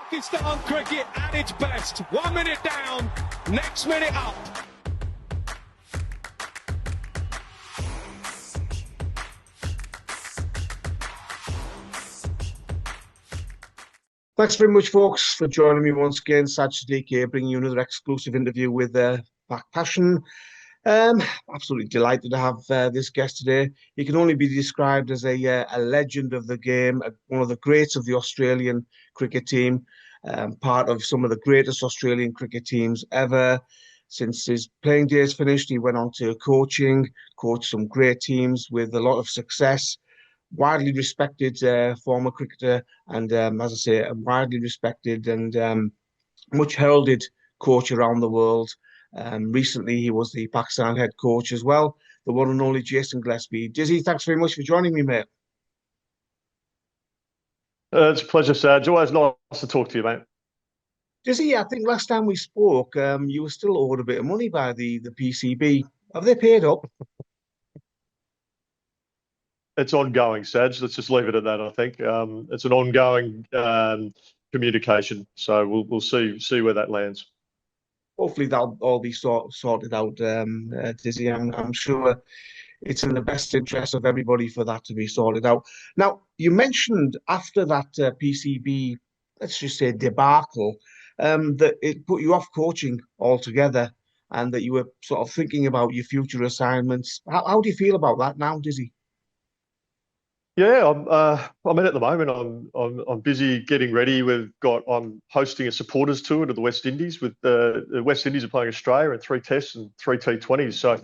Pakistan cricket at its best. 1 minute down, next minute up. Thanks very much, folks, for joining me once again. Saturday DK bringing you another exclusive interview with Back Passion. Absolutely delighted to have this guest today. He can only be described as a legend of the game, one of the greats of the Australian cricket team, part of some of the greatest Australian cricket teams ever. Since his playing days finished, he went on to coached some great teams with a lot of success. Widely respected former cricketer, and as I say, a widely respected and much heralded coach around the world. Recently, he was the Pakistan head coach as well, the one and only Jason Gillespie. Dizzy, thanks very much for joining me, mate. It's a pleasure, Serge. Always nice to talk to you, mate. Dizzy, I think last time we spoke, you were still owed a bit of money by the PCB. Have they paid up? It's ongoing, Serge. Let's just leave it at that. I think it's an ongoing communication. So we'll see where that lands. Hopefully that'll all be sorted out, Dizzy. I'm sure it's in the best interest of everybody for that to be sorted out. Now, you mentioned after that PCB, let's just say debacle, that it put you off coaching altogether and that you were sort of thinking about your future assignments. How do you feel about that now, Dizzy? Yeah, I'm in at the moment. I'm busy getting ready. I'm hosting a supporters tour to the West Indies with the West Indies are playing Australia in 3 tests and 3 T20s. So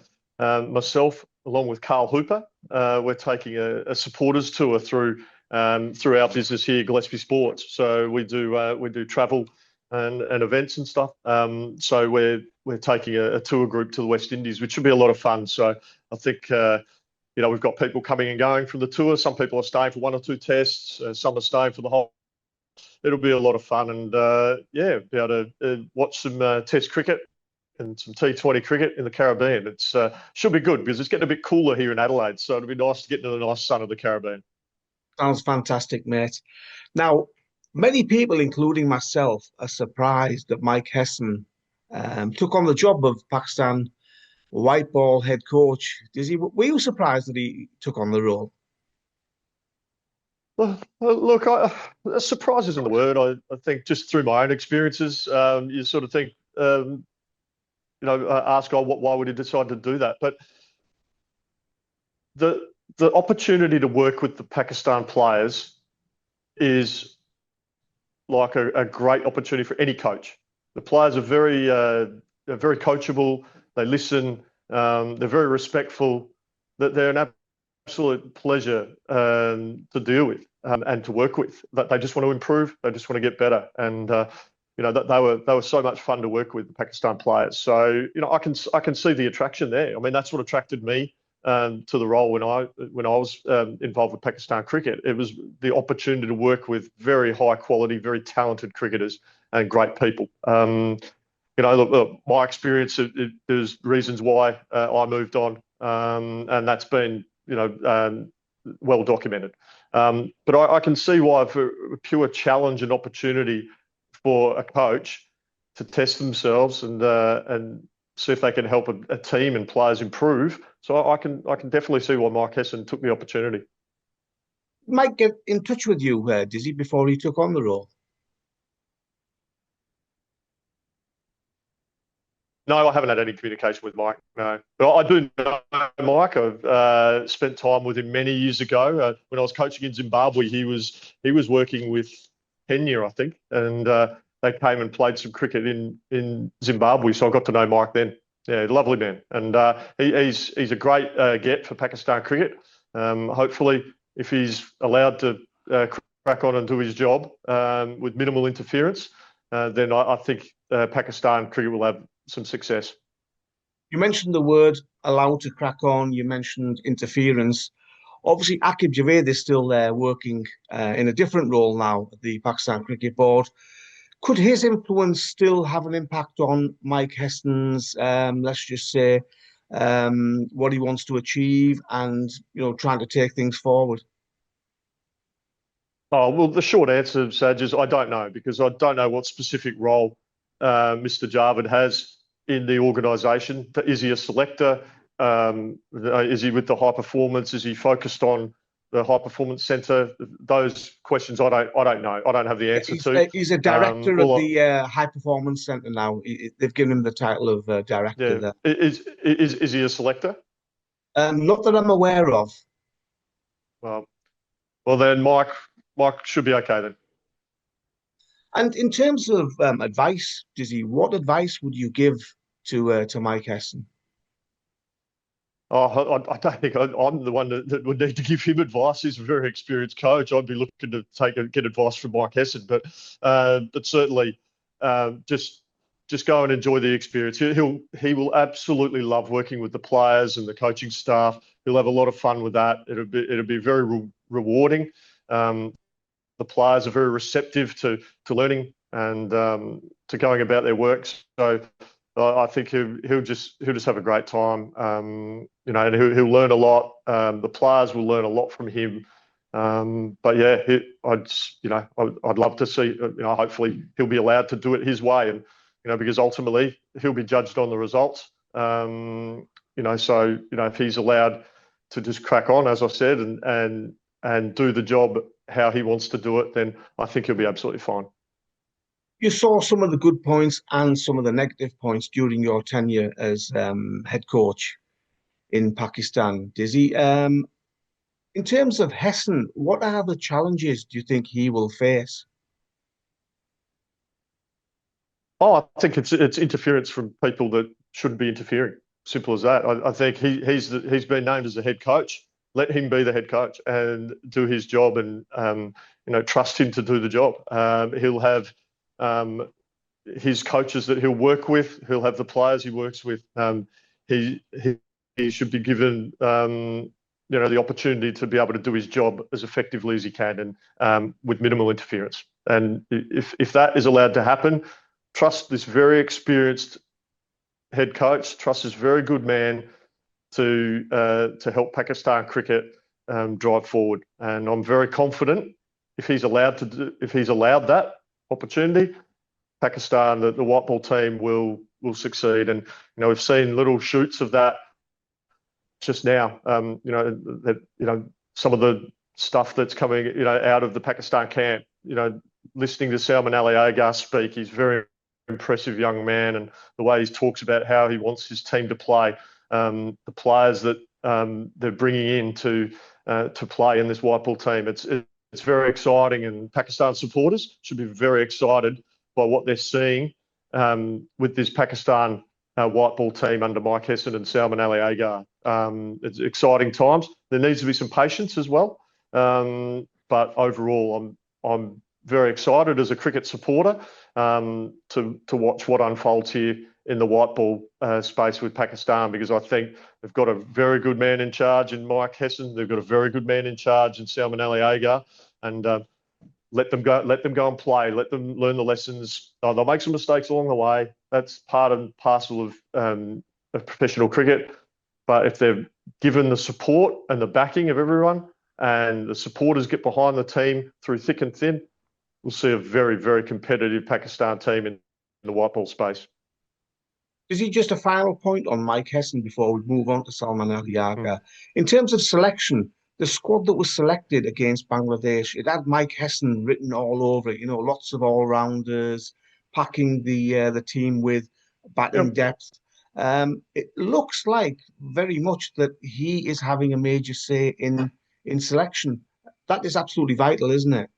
myself, along with Carl Hooper, we're taking a supporters tour through our business here, Gillespie Sports. So we do travel and events and stuff. So we're taking a tour group to the West Indies, which should be a lot of fun. So I think. We've got people coming and going from the tour. Some people are staying for 1 or 2 tests. Some are staying for the whole. It'll be a lot of fun and, be able to watch some test cricket and some T20 cricket in the Caribbean. It's should be good because it's getting a bit cooler here in Adelaide. So it'll be nice to get into the nice sun of the Caribbean. Sounds fantastic, mate. Now, many people, including myself, are surprised that Mike Hesson took on the job of Pakistan white ball head coach. Were you surprised that he took on the role? Well, look, surprise isn't the word. I think just through my own experiences, you sort of think, ask, why would he decide to do that? But the opportunity to work with the Pakistan players is like a great opportunity for any coach. The players are very coachable. They listen. They're very respectful. That they're an absolute pleasure to deal with and to work with. That they just want to improve. They just want to get better. And that they were so much fun to work with, the Pakistan players. So I can see the attraction there. I mean, that's what attracted me to the role when I was involved with Pakistan cricket. It was the opportunity to work with very high quality, very talented cricketers and great people. Look, my experience, there's reasons why I moved on, and that's been, well documented. But I can see why, for a pure challenge and opportunity for a coach to test themselves and see if they can help a team and players improve. So I can definitely see why Mike Hesson took the opportunity. Mike get in touch with you, Dizzy, before he took on the role? No, I haven't had any communication with Mike, no. But I do know Mike. I've spent time with him many years ago. When I was coaching in Zimbabwe, he was working with Kenya, I think, and they came and played some cricket in Zimbabwe. So I got to know Mike then. Yeah, lovely man. And he's a great get for Pakistan cricket. Hopefully, if he's allowed to crack on and do his job with minimal interference, then I think Pakistan cricket will have some success. You mentioned the word allowed to crack on. You mentioned interference. Obviously, Aaqib Javed is still there working in a different role now at the Pakistan Cricket Board. Could his influence still have an impact on Mike Hesson's, let's just say, what he wants to achieve and, trying to take things forward? Oh, well, the short answer, Saj, is I don't know, because I don't know what specific role Mr. Javed has in the organisation. Is he a selector? Is he with the high performance? Is he focused on the high performance centre? Those questions I don't know. I don't have the answer to. He's a director of the high performance centre now. They've given him the title of director there. Is he a selector? Not that I'm aware of. Well then Mike should be okay then. And in terms of advice, Dizzy, what advice would you give to Mike Hesson? Oh, I don't think I'm the one that would need to give him advice. He's a very experienced coach. I'd be looking to get advice from Mike Hesson, but certainly just go and enjoy the experience. He will absolutely love working with the players and the coaching staff. He'll have a lot of fun with that. It'll be very rewarding. The players are very receptive to learning and to going about their work. So I think he'll just have a great time. And he'll learn a lot. The players will learn a lot from him. But yeah, I'd love to see. Hopefully he'll be allowed to do it his way, and because ultimately he'll be judged on the results. So if he's allowed to just crack on, as I said, and do the job how he wants to do it, then I think he'll be absolutely fine. You saw some of the good points and some of the negative points during your tenure as head coach in Pakistan, Dizzy. In terms of Hesson, what are the challenges do you think he will face? Oh, I think it's interference from people that shouldn't be interfering. Simple as that. I think he's been named as the head coach. Let him be the head coach and do his job, and trust him to do the job. He'll have his coaches that he'll work with. He'll have the players he works with. He should be given the opportunity to be able to do his job as effectively as he can, and with minimal interference. And if that is allowed to happen, trust this very experienced head coach. Trust this very good man to help Pakistan cricket drive forward. And I'm very confident if he's allowed that opportunity, Pakistan, the white ball team will succeed. And we've seen little shoots of that just now. Some of the stuff that's coming out of the Pakistan camp. Listening to Salman Ali Agha speak, he's a very impressive young man, and the way he talks about how he wants his team to play. The players that they're bringing in to play in this white ball team. It's very exciting, and Pakistan supporters should be very excited by what they're seeing with this Pakistan white ball team under Mike Hesson and Salman Ali Agha. It's exciting times. There needs to be some patience as well, but overall, I'm very excited as a cricket supporter to watch what unfolds here in the white ball space with Pakistan, because I think they've got a very good man in charge in Mike Hesson. They've got a very good man in charge in Salman Ali Agha, and let them go and play. Let them learn the lessons. They'll make some mistakes along the way. That's part and parcel of professional cricket. But if they're given the support and the backing of everyone, and the supporters get behind the team through thick and thin, we'll see a very, very competitive Pakistan team in the white ball space. Is he just a final point on Mike Hesson before we move on to Salman Ali Agha? In terms of selection, the squad that was selected against Bangladesh, it had Mike Hesson written all over it. Lots of all-rounders, packing the team with batting depth. It looks like very much that he is having a major say in selection. That is absolutely vital, isn't it?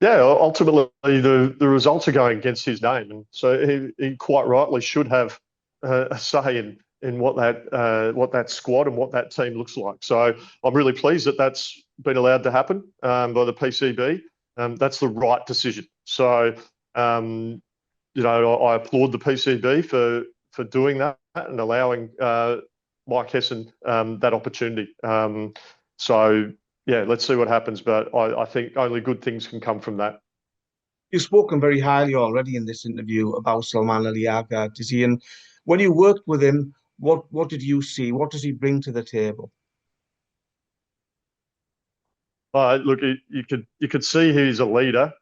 Yeah, ultimately the results are going against his name, and so he quite rightly should have a say in what that squad and what that team looks like. So I'm really pleased that that's been allowed to happen by the PCB. That's the right decision. So I applaud the PCB for doing that and allowing Mike Hesson that opportunity. Yeah, let's see what happens, but I think only good things can come from that. You've spoken very highly already in this interview about Salman Ali Agha, Dizzy, and when you worked with him, what did you see? What does he bring to the table? Look, you could see he's a leader.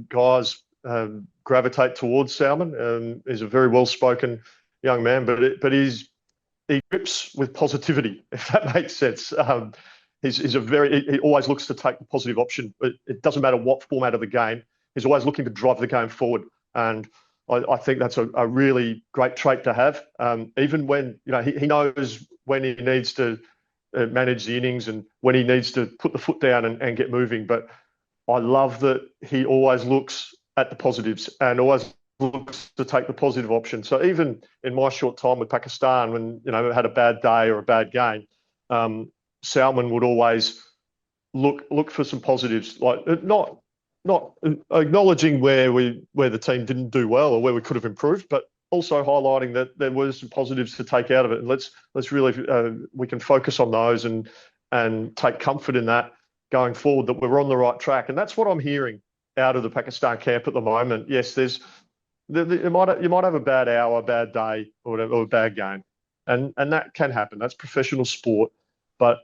Guys gravitate towards Salman. He's a very well-spoken young man, but he grips with positivity, if that makes sense. He always looks to take the positive option. It doesn't matter what format of the game. He's always looking to drive the game forward, and I think that's a really great trait to have. Even when he knows when he needs to manage the innings and when he needs to put the foot down and get moving. But I love that he always looks at the positives and always looks to take the positive option. So even in my short time with Pakistan, when I had a bad day or a bad game, Salman would always look for some positives, like not acknowledging where the team didn't do well or where we could have improved, but also highlighting that there were some positives to take out of it. And let's really we can focus on those and take comfort in that going forward, that we're on the right track. And that's what I'm hearing out of the Pakistan camp at the moment. Yes, you might have a bad hour, a bad day, or whatever, or a bad game, and that can happen. That's professional sport, but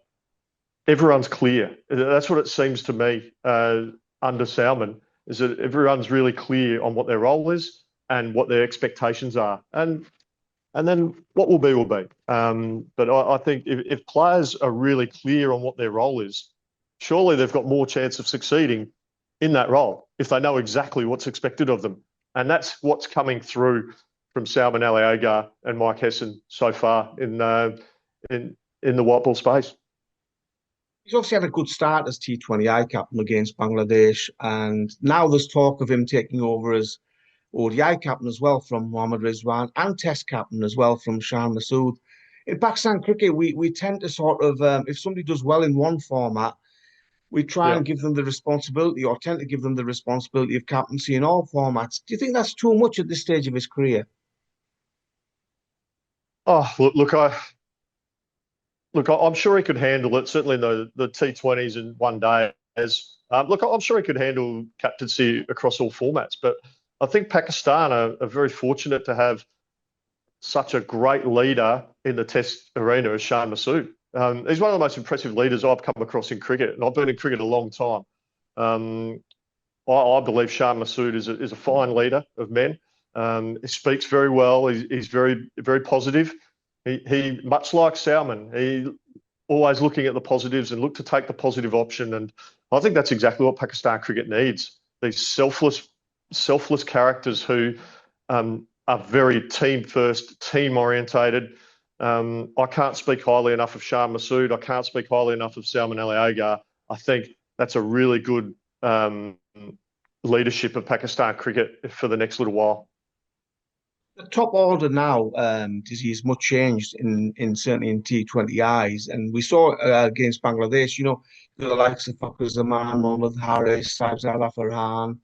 everyone's clear. That's what it seems to me under Salman, is that everyone's really clear on what their role is and what their expectations are, and then what will be will be. But I think if players are really clear on what their role is, surely they've got more chance of succeeding in that role if they know exactly what's expected of them. And that's what's coming through from Salman Ali Agha and Mike Hesson so far in the white ball space. He's obviously had a good start as T20I captain against Bangladesh, and now there's talk of him taking over as ODI captain as well from Babar-Rizwan, and Test captain as well from Shah. In Pakistan cricket, we tend to sort of, if somebody does well in one format, we try and give them the responsibility, or tend to give them the responsibility of captaincy in all formats. Do you think that's too much at this stage of his career? Oh, look, I'm sure he could handle it. Certainly the T20s and one day. I'm sure he could handle captaincy across all formats. But I think Pakistan are very fortunate to have such a great leader in the Test arena as Shah. He's one of the most impressive leaders I've come across in cricket, and I've been in cricket a long time. I believe Shah is a fine leader of men. He speaks very well. He's very, very positive. He much like Salman, he always looking at the positives and look to take the positive option. And I think that's exactly what Pakistan cricket needs. These selfless characters who are very team first, team orientated. I can't speak highly enough of Shah Massood. I can't speak highly enough of Salman Ali Agha. I think that's a really good leadership of Pakistan cricket for the next little while. The top order now, is much changed in certainly in T20Is, and we saw against Bangladesh. The likes of Zaman, Mohammad Haris, Saibzada Farhan,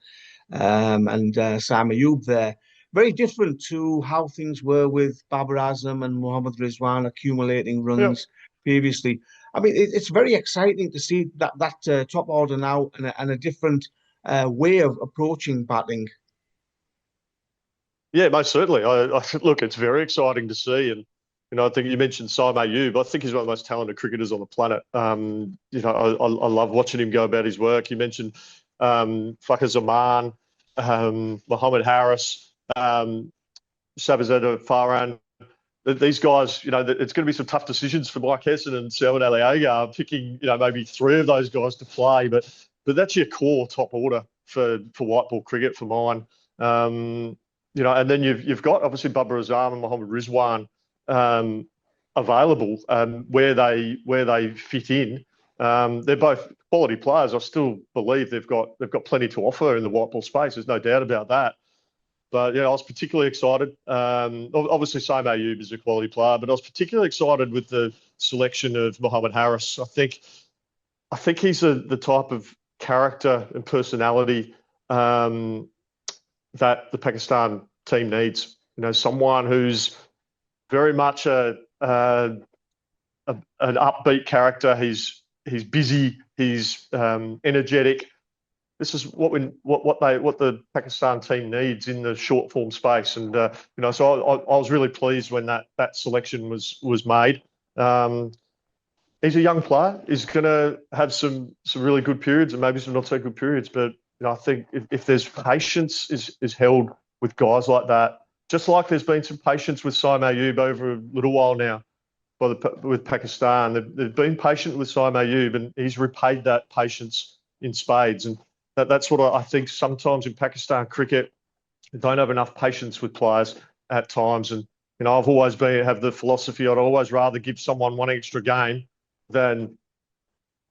and Sam Ayub there. Very different to how things were with Babar Azam and Mohammad Rizwan accumulating runs previously. I mean, it's very exciting to see that top order now and a different way of approaching batting. Yeah, most certainly. Look, it's very exciting to see, and I think you mentioned Salman Ayub. I think he's one of the most talented cricketers on the planet. I love watching him go about his work. You mentioned Zaman, Mohammad Haris. Saibzada Farhan, these guys, it's going to be some tough decisions for Mike Hesson and Salman Ali Agha, picking, maybe three of those guys to play, but that's your core top order for white ball cricket for mine. And then you've got obviously Babar-Rizwan and Mohammad Rizwan available where they fit in. They're both quality players. I still believe they've got plenty to offer in the white ball space. There's no doubt about that. But I was particularly excited. Obviously, Salman Ayub is a quality player, but I was particularly excited with the selection of Mohammad Haris. I think he's the type of character and personality that the Pakistan team needs. Someone who's very much an upbeat character. He's busy. He's energetic. This is what the Pakistan team needs in the short form space, and so I was really pleased when that selection was made. he's a young player. He's going to have some really good periods and maybe some not so good periods. But I think if there's patience is held with guys like that, just like there's been some patience with Salman Ali Agha over a little while now with Pakistan. They've been patient with Salman Ali Agha, and he's repaid that patience in spades. And that's what I think sometimes in Pakistan cricket, they don't have enough patience with players at times. And I've always have the philosophy I'd always rather give someone one extra game than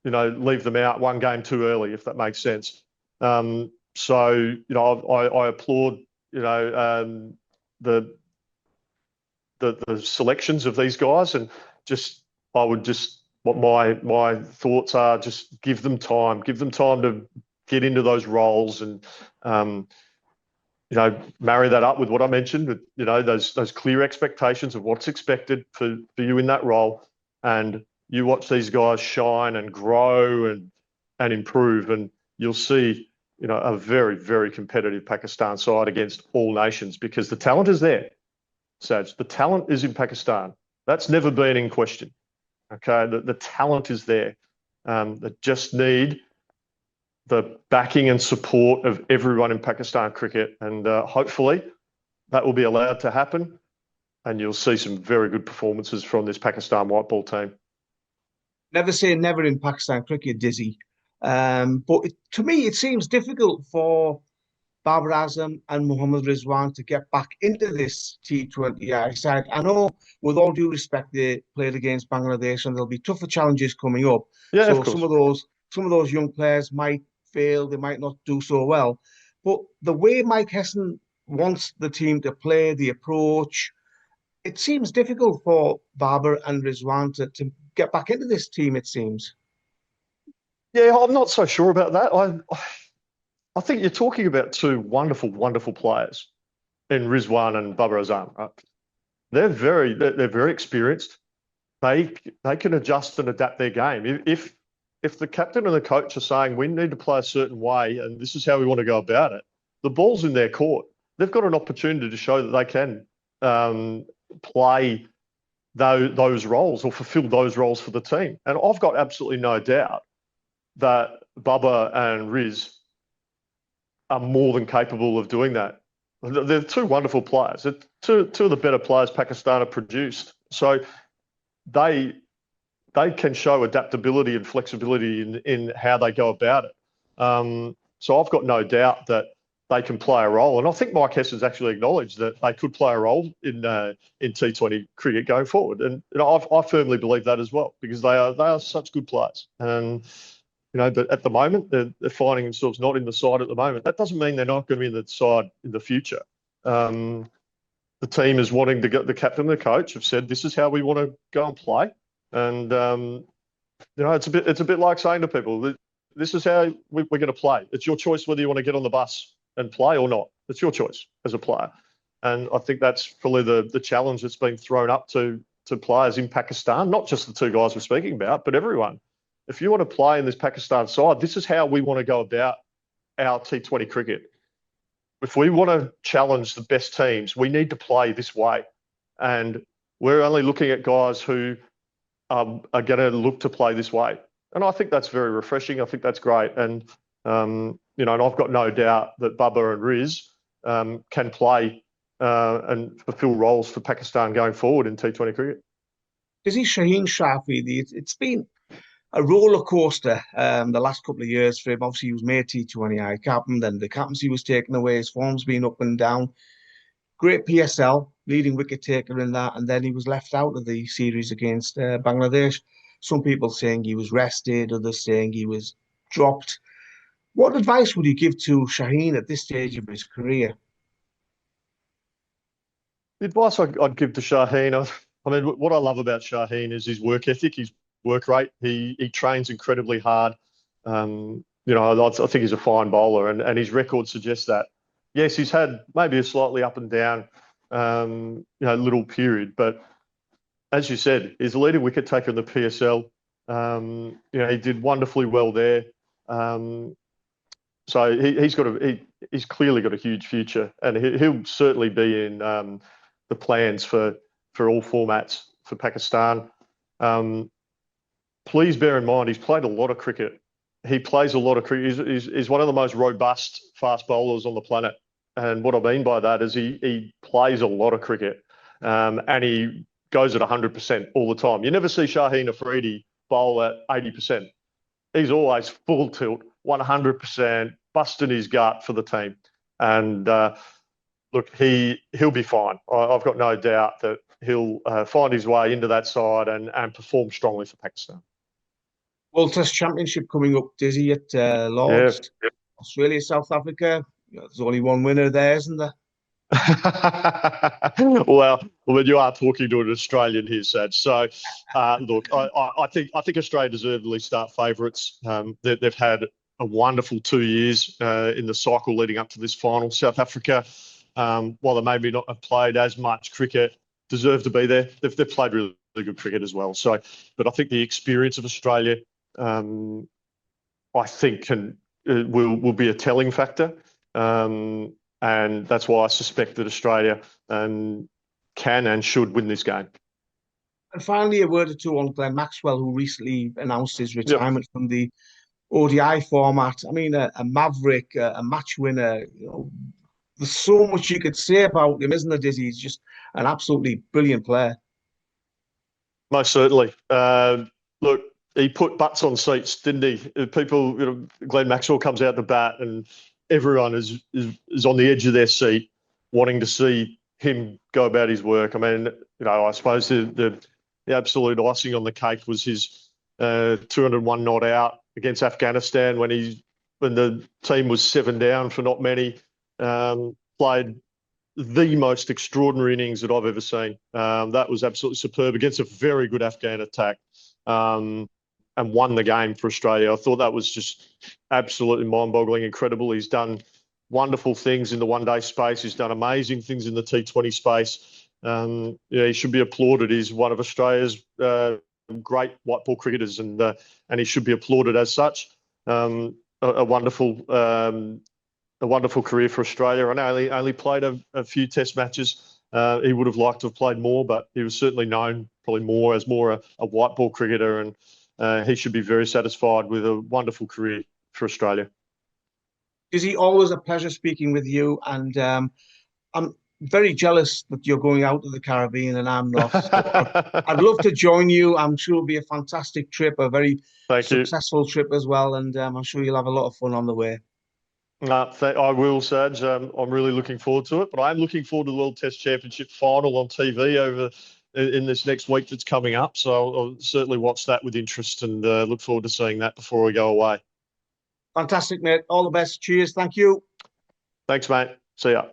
leave them out one game too early, if that makes sense. So I applaud the selections of these guys, and what my thoughts are, just give them time to get into those roles, and marry that up with what I mentioned, with those clear expectations of what's expected for you in that role, and you watch these guys shine and grow and improve, and you'll see a very, very competitive Pakistan side against all nations, because the talent is there, Saj. The talent is in Pakistan. That's never been in question. Okay, the talent is there. They just need the backing and support of everyone in Pakistan cricket, and hopefully that will be allowed to happen, and you'll see some very good performances from this Pakistan white ball team. Never say never in Pakistan cricket, Dizzy. But to me, it seems difficult for Babar-Rizwan and Mohammad to get back into this T20I side. I know, with all due respect, they played against Bangladesh, and there'll be tougher challenges coming up. Yeah, so of course. some of those young players might fail, they might not do so well. But the way Mike Hesson wants the team to play, the approach, it seems difficult for Babar and Rizwan to get back into this team, it seems. Yeah, I'm not so sure about that. I think you're talking about two wonderful, wonderful players in Rizwan and Babar-Rizwan. Right? They're very experienced. They can adjust and adapt their game. If the captain and the coach are saying we need to play a certain way and this is how we want to go about it, the ball's in their court. They've got an opportunity to show that they can play those roles or fulfill those roles for the team. And I've got absolutely no doubt that Bubba and Riz are more than capable of doing that. They're two wonderful players. They're two of the better players Pakistan have produced. So they can show adaptability and flexibility in how they go about it. So I've got no doubt that they can play a role. And I think Mike Hesson's actually acknowledged that they could play a role in T20 cricket going forward. And I firmly believe that as well, because they are such good players. And but at the moment, they're finding themselves not in the side at the moment. That doesn't mean they're not going to be in the side in the future. The team is wanting to get the captain and the coach have said, this is how we want to go and play. And, it's a bit like saying to people, this is how we're going to play. It's your choice whether you want to get on the bus and play or not. It's your choice as a player. And I think that's probably the challenge that's been thrown up to players in Pakistan, not just the two guys we're speaking about, but everyone. If you want to play in this Pakistan side, this is how we want to go about our T20 cricket. If we want to challenge the best teams, we need to play this way. And we're only looking at guys who are going to look to play this way. And I think that's very refreshing. I think that's great. And, and I've got no doubt that Bubba and Riz can play and fulfill roles for Pakistan going forward in T20 cricket. Is he Shaheen Afridi? It's been a roller coaster the last couple of years for him. Obviously, he was made T20I captain, then the captaincy was taken away. His form's been up and down. Great PSL, leading wicket taker in that, and then he was left out of the series against Bangladesh. Some people saying he was rested, others saying he was dropped. What advice would you give to Shaheen at this stage of his career? The advice I'd give to Shaheen, I mean, what I love about Shaheen is his work ethic, his work rate. He trains incredibly hard. I think he's a fine bowler, and his record suggests that. Yes, he's had maybe a slightly up and down, little period, but as you said, he's a leading wicket taker in the PSL. He did wonderfully well there. So he's clearly got a huge future, and he'll certainly be in the plans for all formats for Pakistan. please bear in mind he's played a lot of cricket. He plays a lot of cricket. He's one of the most robust fast bowlers on the planet. And what I mean by that is he plays a lot of cricket, and he goes at 100% all the time. You never see Shaheen Afridi bowl at 80%. He's always full tilt, 100%, busting his gut for the team. And look, he'll be fine. I've got no doubt that he'll find his way into that side and perform strongly for Pakistan. World Test Championship coming up, Dizzy, at Lords. Yeah. Australia, South Africa. There's only one winner there, isn't there? Well, you are talking to an Australian here, Sad. So, look, I think Australia deservedly start favourites. They've had a wonderful 2 years in the cycle leading up to this final. South Africa, while they maybe not have played as much cricket, deserve to be there. They've played really good cricket as well. So, but I think the experience of Australia, I think will be a telling factor. And that's why I suspect that Australia can and should win this game. And finally, a word or two on Glenn Maxwell, who recently announced his retirement from the ODI format. I mean, a maverick, a match winner. There's so much you could say about him, isn't there, Dizzy? He's just an absolutely brilliant player. Most certainly. Look, he put butts on seats, didn't he? People, Glenn Maxwell comes out the bat and everyone is on the edge of their seat wanting to see him go about his work. I mean, I suppose the absolute icing on the cake was his 201 not out against Afghanistan when the team was 7 down for not many. Played the most extraordinary innings that I've ever seen. That was absolutely superb against a very good Afghan attack. And won the game for Australia. I thought that was just absolutely mind-boggling, incredible. He's done wonderful things in the one-day space. He's done amazing things in the T20 space. He should be applauded. He's one of Australia's great white ball cricketers, and he should be applauded as such. A wonderful career for Australia. I know he only played a few Test matches. He would have liked to have played more, but he was certainly known probably more as a white ball cricketer, and he should be very satisfied with a wonderful career for Australia. Dizzy, always a pleasure speaking with you, and I'm very jealous that you're going out to the Caribbean and I'm not. I'd love to join you. I'm sure it'll be a fantastic trip, a very successful trip as well, and I'm sure you'll have a lot of fun on the way. I will, Saj. I'm really looking forward to it, but I'm looking forward to the World Test Championship final on TV in this next week that's coming up. So I'll certainly watch that with interest and look forward to seeing that before we go away. Fantastic, mate. All the best. Cheers. Thank you. Thanks, mate. See ya.